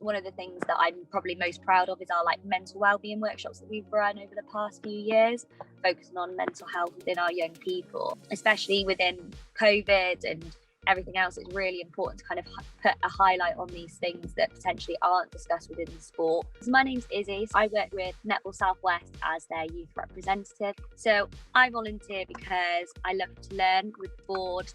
one of the things that I'm probably most proud of is our like mental wellbeing workshops that we've run over the past few years, focusing on mental health within our young people, especially within COVID and everything else. It's really important to kind of put a highlight on these things that potentially aren't discussed within the sport. So my name's Izzy. I work with Netball Southwest as their youth representative. So I volunteer because I love to learn with the board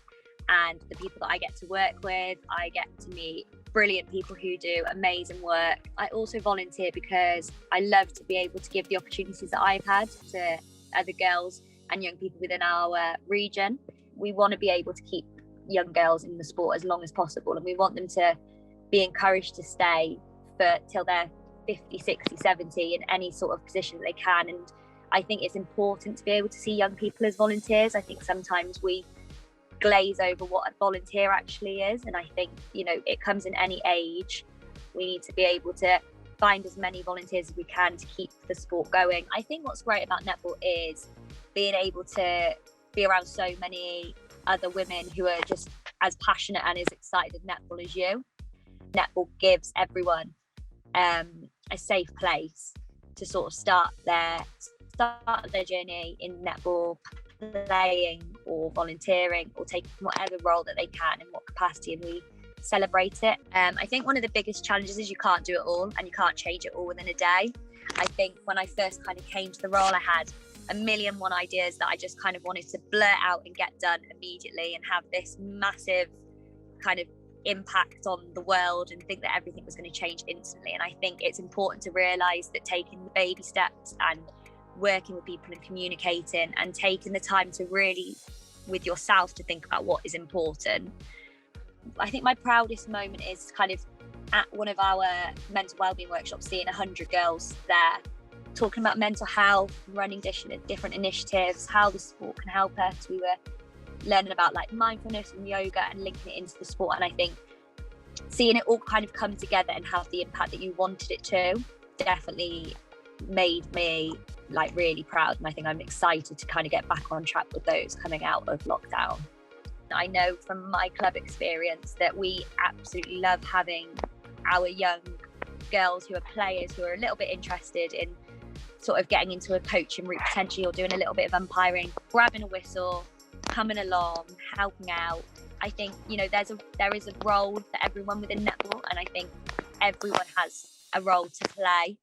and the people that I get to work with. I get to meet brilliant people who do amazing work. I also volunteer because I love to be able to give the opportunities that I've had to other girls and young people within our region. We want to be able to keep young girls in the sport as long as possible, and we want them to be encouraged to stay for till they're 50, 60, 70 in any sort of position that they can. And I think it's important to be able to see young people as volunteers. I think sometimes we glaze over what a volunteer actually is, and I think, you know, it comes in any age. We need to be able to find as many volunteers as we can to keep the sport going. I think what's great about netball is being able to be around so many other women who are just as passionate and as excited as netball as you. Netball gives everyone a safe place to sort of start their journey in netball, playing or volunteering or taking whatever role that they can in what capacity, and we celebrate it. I think one of the biggest challenges is you can't do it all and you can't change it all within a day. I think when I first kind of came to the role, I had a million one ideas that I just kind of wanted to blurt out and get done immediately and have this massive kind of impact on the world and think that everything was going to change instantly. And I think it's important to realise that taking the baby steps and working with people and communicating and taking the time to really with yourself to think about what is important. I think my proudest moment is kind of at one of our mental wellbeing workshops, seeing 100 girls there talking about mental health, running different initiatives, how the sport can help us. We were learning about like mindfulness and yoga and linking it into the sport, and I think seeing it all kind of come together and have the impact that you wanted it to definitely made me like really proud, and I think I'm excited to kind of get back on track with those coming out of lockdown. I know from my club experience that we absolutely love having our young girls who are players who are a little bit interested in sort of getting into a coaching route potentially, or doing a little bit of umpiring, grabbing a whistle, coming along, helping out. I think, you know, there is a role for everyone within netball, and I think everyone has a role to play.